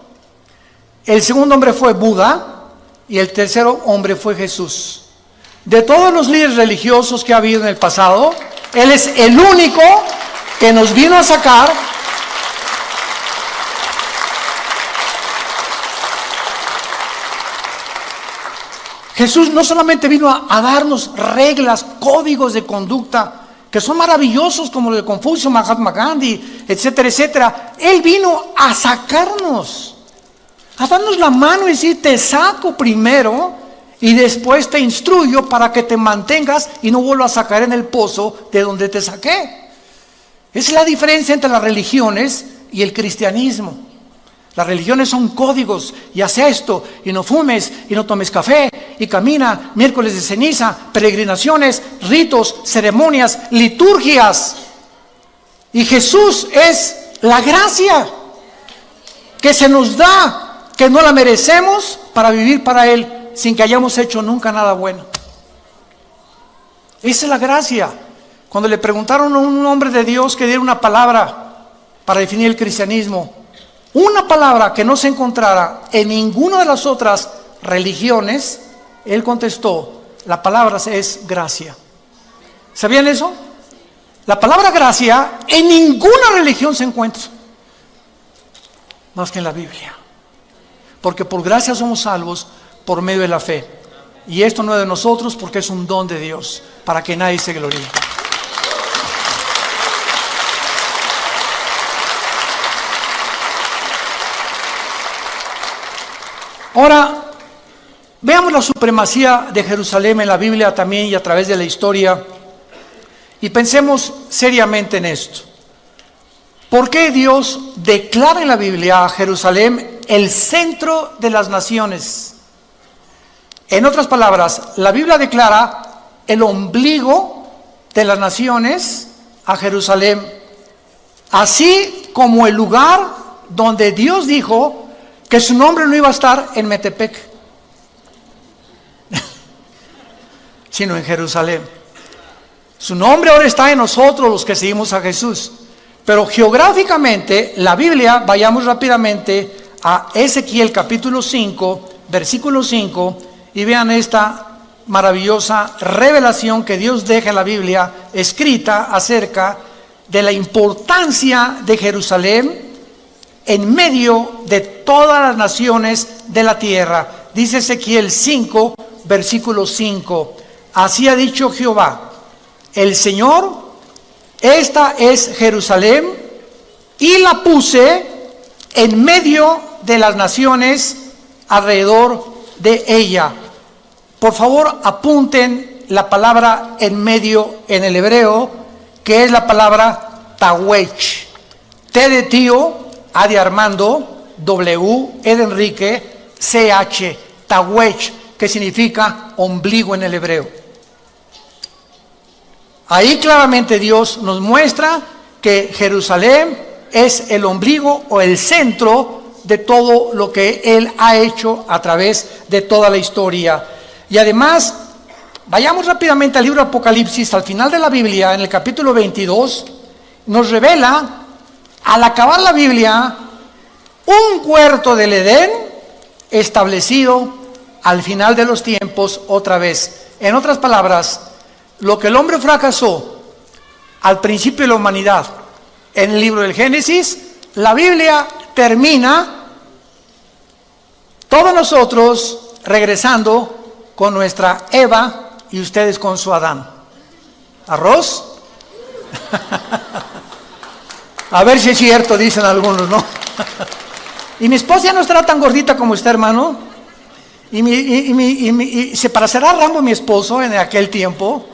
el segundo hombre fue Buda y el tercer hombre fue Jesús. De todos los líderes religiosos que ha habido en el pasado, Él es el único que nos vino a sacar Jesús no solamente vino a darnos reglas, códigos de conducta, que son maravillosos como los de Confucio, Mahatma Gandhi, etcétera, etcétera. Él vino a sacarnos, a darnos la mano y decir: te saco primero y después te instruyo para que te mantengas y no vuelvas a caer en el pozo de donde te saqué. Esa es la diferencia entre las religiones y el cristianismo. Las religiones son códigos: y haz esto, y no fumes, y no tomes café, y camina miércoles de ceniza, peregrinaciones, ritos, ceremonias, liturgias. Y Jesús es la gracia que se nos da, que no la merecemos, para vivir para Él sin que hayamos hecho nunca nada bueno. Esa es la gracia. Cuando le preguntaron a un hombre de Dios que diera una palabra para definir el cristianismo, una palabra que no se encontrara en ninguna de las otras religiones, él contestó: la palabra es gracia. ¿Sabían eso? La palabra gracia en ninguna religión se encuentra más que en la Biblia. Porque por gracia somos salvos por medio de la fe. Y esto no es de nosotros, porque es un don de Dios, para que nadie se gloríe. Ahora, veamos la supremacía de Jerusalén en la Biblia también y a través de la historia, y pensemos seriamente en esto. ¿Por qué Dios declara en la Biblia a Jerusalén el centro de las naciones? En otras palabras, la Biblia declara el ombligo de las naciones a Jerusalén, así como el lugar donde Dios dijo que su nombre no iba a estar en Metepec, sino en Jerusalén. Su nombre ahora está en nosotros, los que seguimos a Jesús. Pero geográficamente, la Biblia, vayamos rápidamente a Ezequiel capítulo 5, versículo 5, y vean esta maravillosa revelación que Dios deja en la Biblia escrita acerca de la importancia de Jerusalén en medio de todas las naciones de la tierra. Dice Ezequiel 5, versículo 5. Así ha dicho Jehová, el Señor, esta es Jerusalén, y la puse en medio de las naciones alrededor de ella. Por favor, apunten la palabra en medio en el hebreo, que es la palabra tawech. T de tío, A de Armando, W, E de Enrique, CH, tawech, que significa ombligo en el hebreo. Ahí claramente Dios nos muestra que Jerusalén es el ombligo o el centro de todo lo que Él ha hecho a través de toda la historia. Y además, vayamos rápidamente al libro de Apocalipsis, al final de la Biblia, en el capítulo 22, nos revela, al acabar la Biblia, un huerto del Edén establecido al final de los tiempos otra vez. En otras palabras, lo que el hombre fracasó al principio de la humanidad en el libro del Génesis, la Biblia termina todos nosotros regresando con nuestra Eva y ustedes con su Adán. ¿Arroz? A ver si es cierto, dicen algunos, ¿no? Y mi esposa ya no estará tan gordita como usted, hermano. Y para cerrar Rambo, mi esposo, en aquel tiempo,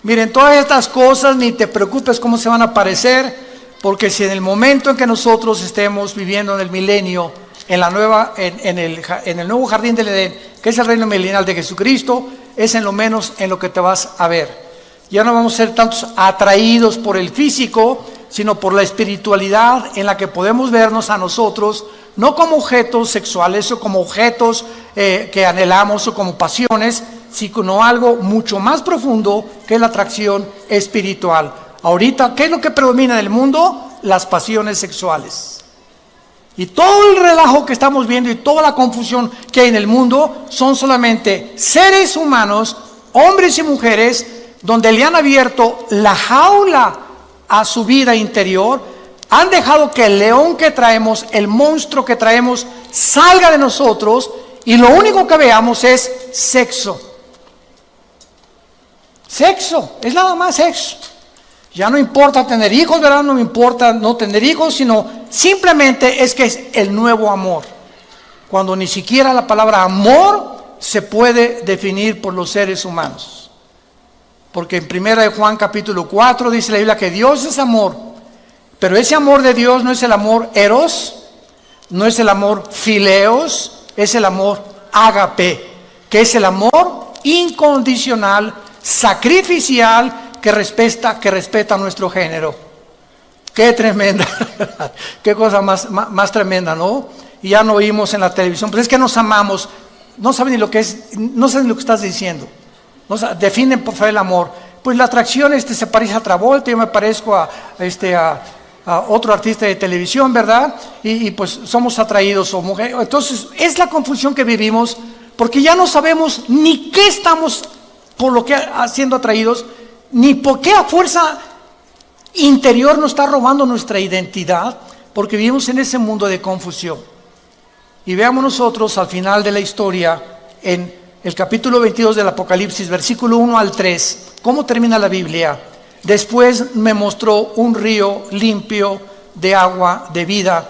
miren, todas estas cosas, ni te preocupes cómo se van a parecer, porque si en el momento en que nosotros estemos viviendo en el milenio, en el nuevo jardín del Edén, que es el reino milenial de Jesucristo, es en lo menos en lo que te vas a ver. Ya no vamos a ser tantos atraídos por el físico, sino por la espiritualidad en la que podemos vernos a nosotros, no como objetos sexuales o como objetos que anhelamos o como pasiones, sino algo mucho más profundo que es la atracción espiritual. Ahorita, ¿qué es lo que predomina en el mundo? Las pasiones sexuales. Y todo el relajo que estamos viendo y toda la confusión que hay en el mundo son solamente seres humanos, hombres y mujeres, donde le han abierto la jaula a su vida interior, han dejado que el león que traemos, el monstruo que traemos, salga de nosotros y lo único que veamos es sexo. Sexo, es nada más sexo. Ya no importa tener hijos, ¿verdad? No me importa no tener hijos, sino simplemente es que es el nuevo amor. Cuando ni siquiera la palabra amor se puede definir por los seres humanos. Porque en 1 Juan capítulo 4 dice la Biblia que Dios es amor. Pero ese amor de Dios no es el amor eros, no es el amor fileos, es el amor ágape, que es el amor incondicional, sacrificial, que respeta nuestro género. Qué tremenda, qué cosa más tremenda, ¿no? Y ya no oímos en la televisión, pero es que nos amamos, no saben ni lo que es, no saben lo que estás diciendo. Definen por favor el amor. Pues la atracción se parece a Travolta, yo me parezco a otro artista de televisión, ¿verdad? Y pues somos atraídos o mujeres. Entonces es la confusión que vivimos, porque ya no sabemos ni qué estamos por lo que siendo atraídos, ni por qué a fuerza interior nos está robando nuestra identidad, porque vivimos en ese mundo de confusión. Y veamos nosotros al final de la historia, en el capítulo 22 del Apocalipsis, versículo 1 al 3, ¿cómo termina la Biblia? Después me mostró un río limpio de agua de vida,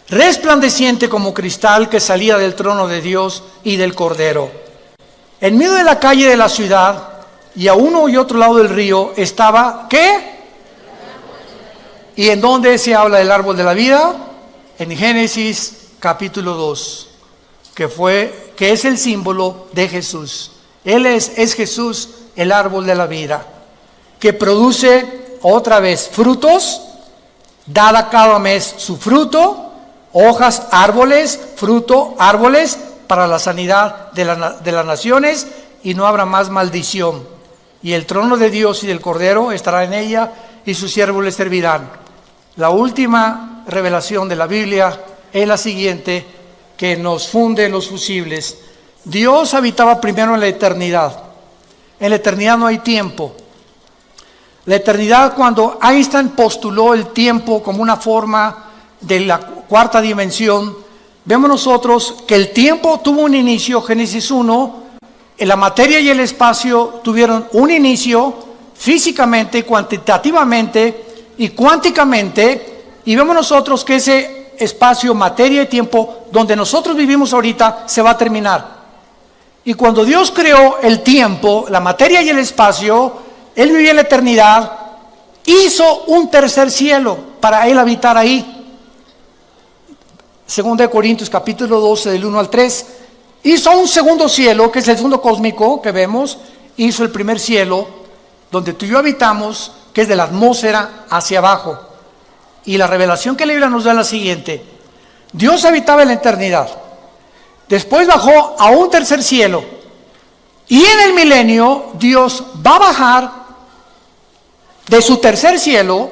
resplandeciente como cristal, que salía del trono de Dios y del Cordero. En medio de la calle de la ciudad, y a uno y otro lado del río, estaba, ¿qué? ¿Y en dónde se habla del árbol de la vida? En Génesis capítulo 2, que es el símbolo de Jesús. Él es Jesús, el árbol de la vida, que produce otra vez frutos, dada cada mes su fruto, hojas, árboles, fruto, árboles, para la sanidad de las naciones, y no habrá más maldición. Y el trono de Dios y del Cordero estará en ella, y sus siervos le servirán. La última revelación de la Biblia es la siguiente, que nos funde los fusibles. Dios habitaba primero en la eternidad. En la eternidad no hay tiempo. La eternidad, cuando Einstein postuló el tiempo como una forma de la cuarta dimensión, vemos nosotros que el tiempo tuvo un inicio. Génesis 1, en la materia y el espacio tuvieron un inicio físicamente, cuantitativamente y cuánticamente, y vemos nosotros que ese espacio, materia y tiempo donde nosotros vivimos ahorita se va a terminar. Y cuando Dios creó el tiempo, la materia y el espacio, Él vivía en la eternidad, hizo un tercer cielo para Él habitar ahí. 2 Corintios capítulo 12 del 1 al 3, hizo un segundo cielo, que es el segundo cósmico que vemos. Hizo el primer cielo, donde tú y yo habitamos, que es de la atmósfera hacia abajo. Y la revelación que la Biblia nos da es la siguiente: Dios habitaba en la eternidad, después bajó a un tercer cielo, y en el milenio Dios va a bajar de su tercer cielo,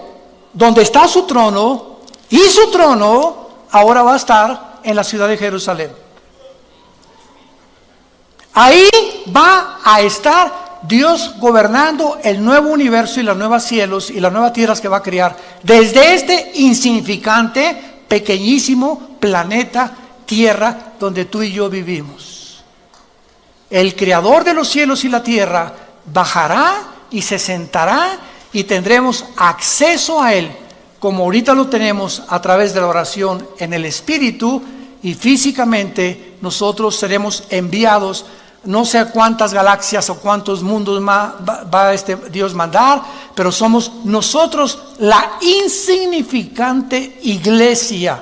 donde está su trono, y su trono ahora va a estar en la ciudad de Jerusalén. Ahí va a estar Dios gobernando el nuevo universo y los nuevos cielos y las nuevas tierras que va a crear desde este insignificante, pequeñísimo planeta Tierra donde tú y yo vivimos. El creador de los cielos y la tierra bajará y se sentará y tendremos acceso a Él, como ahorita lo tenemos a través de la oración en el Espíritu, y físicamente nosotros seremos enviados. No sé cuántas galaxias o cuántos mundos va Dios mandar, pero somos nosotros la insignificante iglesia,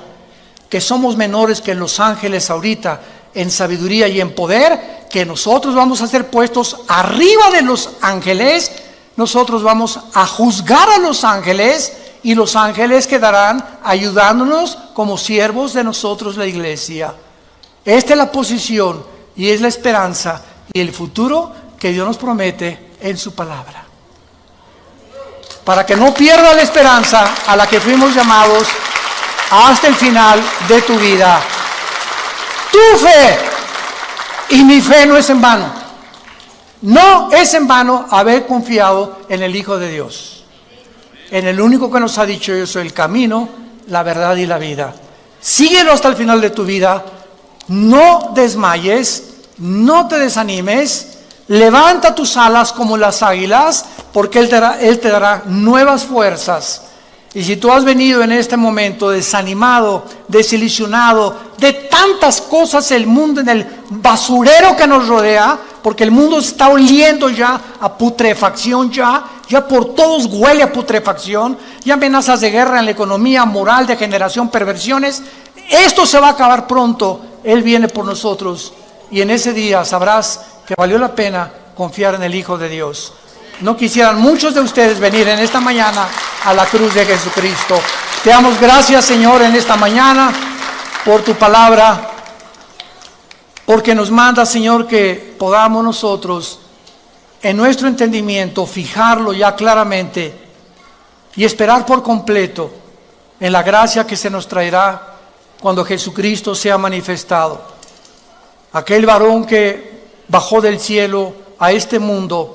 que somos menores que los ángeles ahorita en sabiduría y en poder, que nosotros vamos a ser puestos arriba de los ángeles. Nosotros vamos a juzgar a los ángeles, y los ángeles quedarán ayudándonos como siervos de nosotros, la iglesia. Esta es la posición y es la esperanza y el futuro que Dios nos promete en su palabra. Para que no pierda la esperanza a la que fuimos llamados hasta el final de tu vida. Tu fe y mi fe no es en vano. No es en vano haber confiado en el Hijo de Dios, en el único que nos ha dicho: yo soy el camino, la verdad y la vida. Síguelo hasta el final de tu vida. No desmayes, no te desanimes. Levanta tus alas como las águilas, porque Él te dará nuevas fuerzas. Y si tú has venido en este momento desanimado, desilusionado de tantas cosas, el mundo, en el basurero que nos rodea, porque el mundo está oliendo ya a putrefacción, ya por todos huele a putrefacción, ya amenazas de guerra en la economía, moral, degeneración, perversiones. Esto se va a acabar pronto. Él viene por nosotros, y en ese día sabrás que valió la pena confiar en el Hijo de Dios. No quisieran muchos de ustedes venir en esta mañana a la cruz de Jesucristo. Te damos gracias, Señor, en esta mañana por tu palabra, porque nos manda, Señor, que podamos nosotros en nuestro entendimiento fijarlo ya claramente y esperar por completo en la gracia que se nos traerá cuando Jesucristo sea manifestado. Aquel varón que bajó del cielo a este mundo,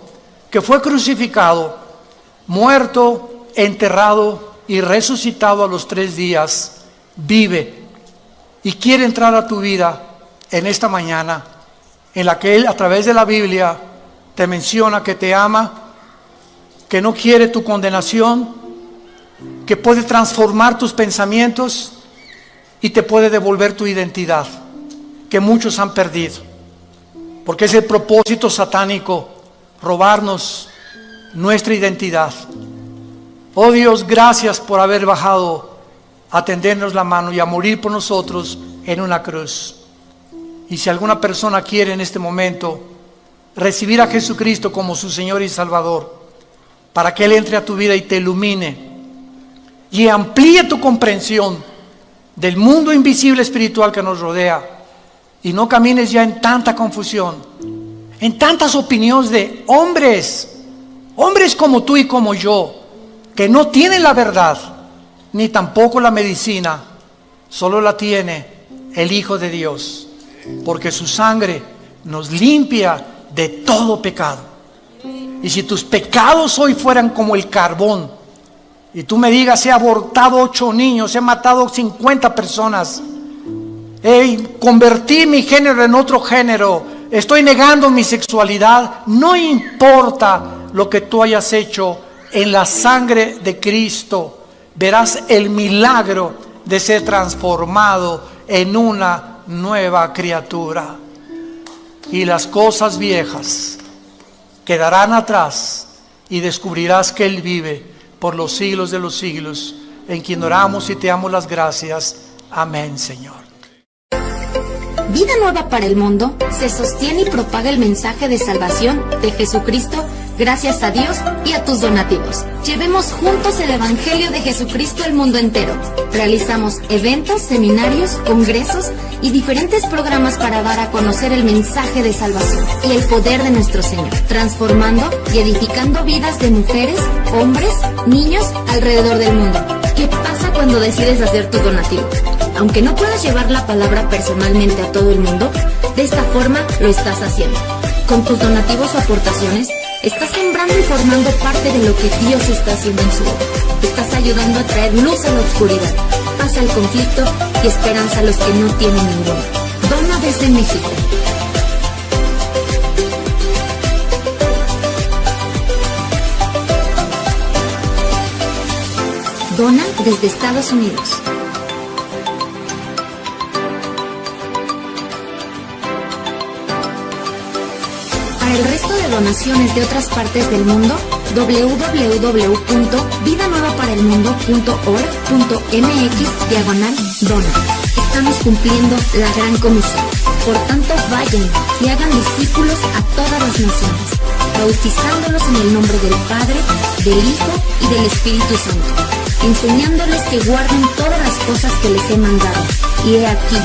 que fue crucificado, muerto, enterrado y resucitado a los 3 días, vive y quiere entrar a tu vida en esta mañana, en la que Él, a través de la Biblia, te menciona que te ama, que no quiere tu condenación, que puede transformar tus pensamientos y te puede devolver tu identidad, que muchos han perdido, porque es el propósito satánico robarnos nuestra identidad. Oh Dios, gracias por haber bajado a tendernos la mano y a morir por nosotros en una cruz. Y si alguna persona quiere en este momento recibir a Jesucristo como su Señor y Salvador, para que Él entre a tu vida y te ilumine y amplíe tu comprensión del mundo invisible espiritual que nos rodea, y no camines ya en tanta confusión, en tantas opiniones de hombres como tú y como yo, que no tienen la verdad, ni tampoco la medicina, solo la tiene el Hijo de Dios, porque su sangre nos limpia de todo pecado. Y si tus pecados hoy fueran como el carbón, y tú me digas, he abortado 8 niños, he matado 50 personas, convertí mi género en otro género, estoy negando mi sexualidad, no importa lo que tú hayas hecho, en la sangre de Cristo verás el milagro de ser transformado en una nueva criatura. Y las cosas viejas quedarán atrás y descubrirás que Él vive por los siglos de los siglos, en quien oramos y te damos las gracias. Amén, Señor. Vida Nueva para el Mundo se sostiene y propaga el mensaje de salvación de Jesucristo gracias a Dios y a tus donativos. Llevemos juntos el Evangelio de Jesucristo al mundo entero. Realizamos eventos, seminarios, congresos y diferentes programas para dar a conocer el mensaje de salvación y el poder de nuestro Señor, transformando y edificando vidas de mujeres, hombres, niños alrededor del mundo. ¿Qué pasa cuando decides hacer tu donativo? Aunque no puedas llevar la palabra personalmente a todo el mundo, de esta forma lo estás haciendo. Con tus donativos o aportaciones, estás sembrando y formando parte de lo que Dios está haciendo en su obra. Estás ayudando a traer luz a la oscuridad, paz al conflicto y esperanza a los que no tienen ninguna. Dona desde México. Dona desde Estados Unidos. Para el resto de donaciones de otras partes del mundo, www.vidanuevaparaelmundo.org.mx/dona. Estamos cumpliendo la gran comisión. Por tanto, vayan y hagan discípulos a todas las naciones, bautizándolos en el nombre del Padre, del Hijo y del Espíritu Santo, enseñándoles que guarden todas las cosas que les he mandado. Y he aquí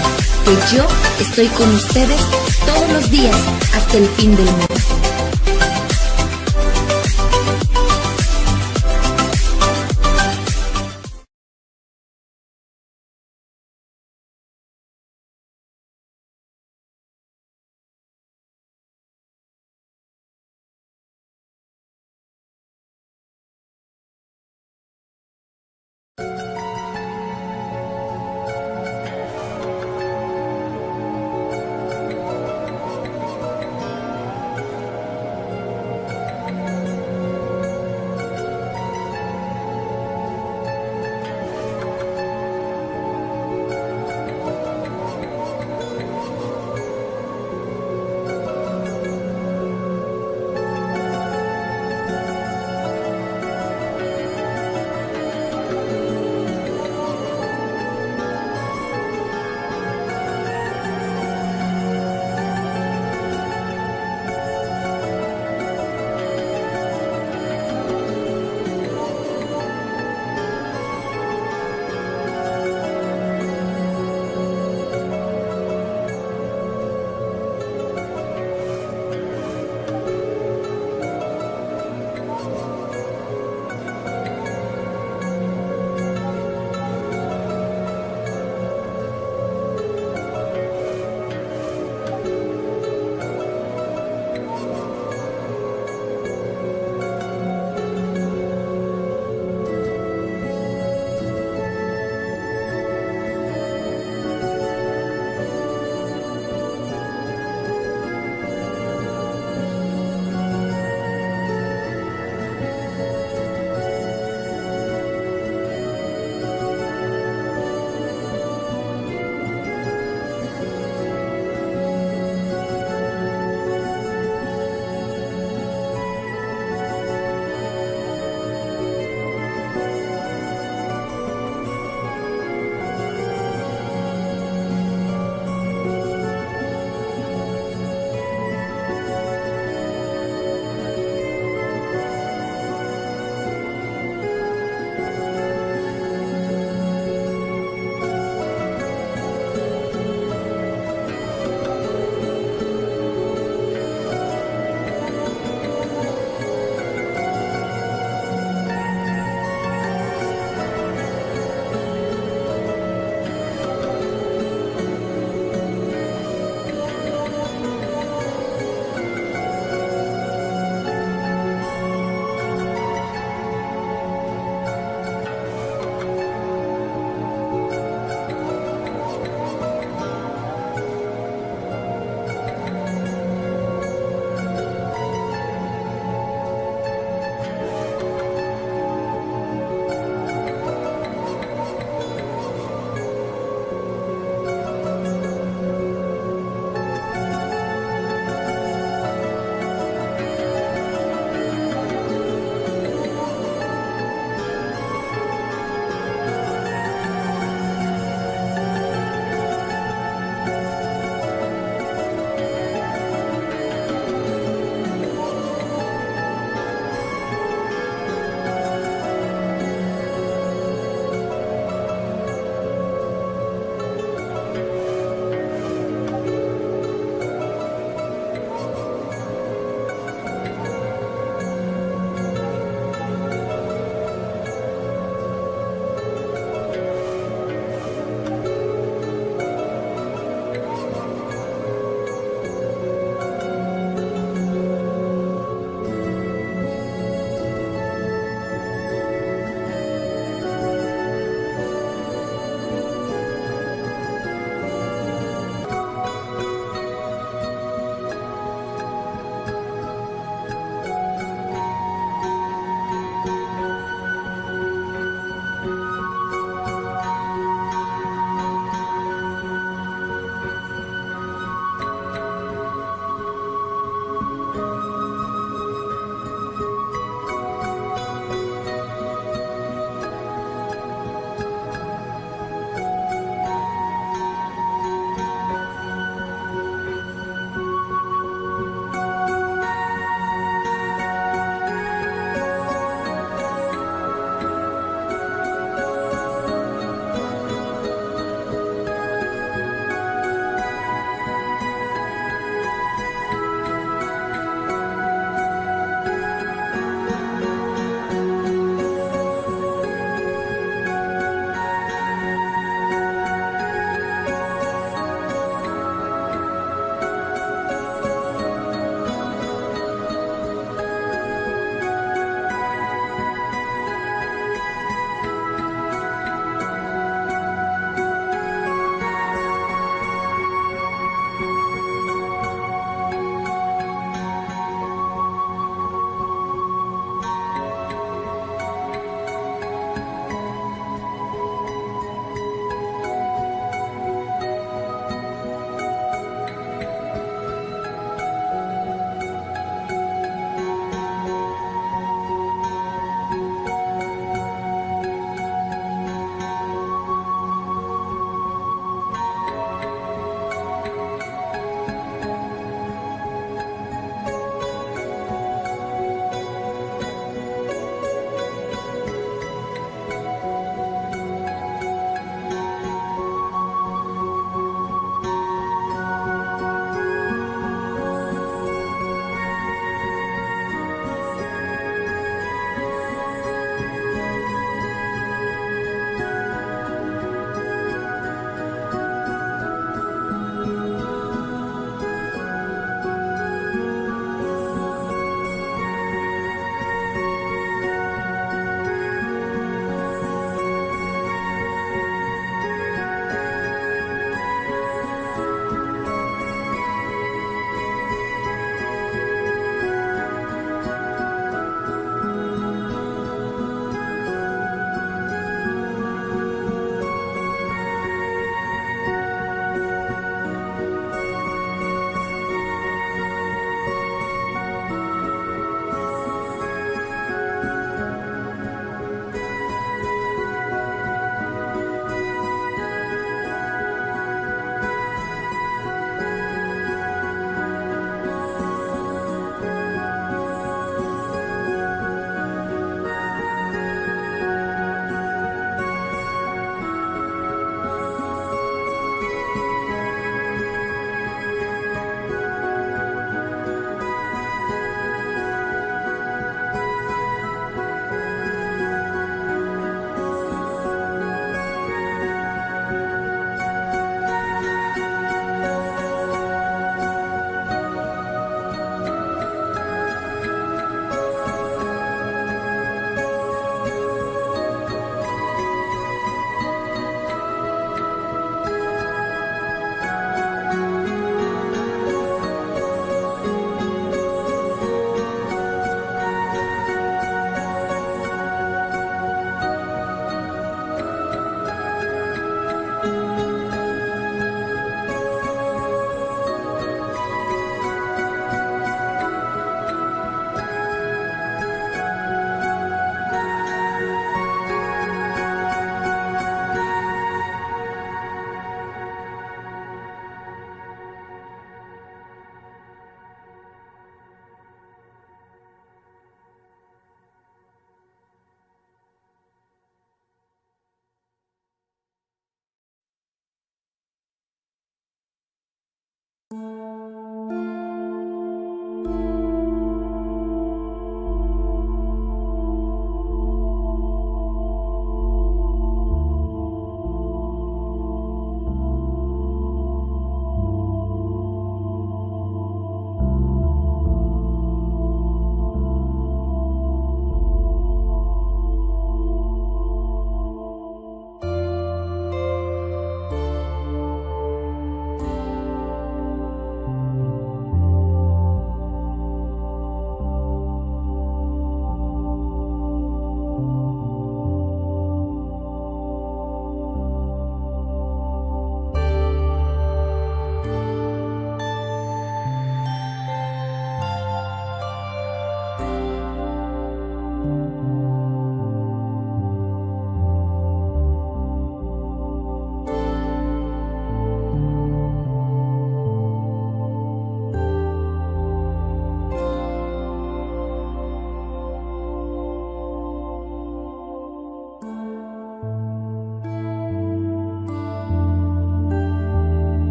que yo estoy con ustedes todos los días hasta el fin del mundo.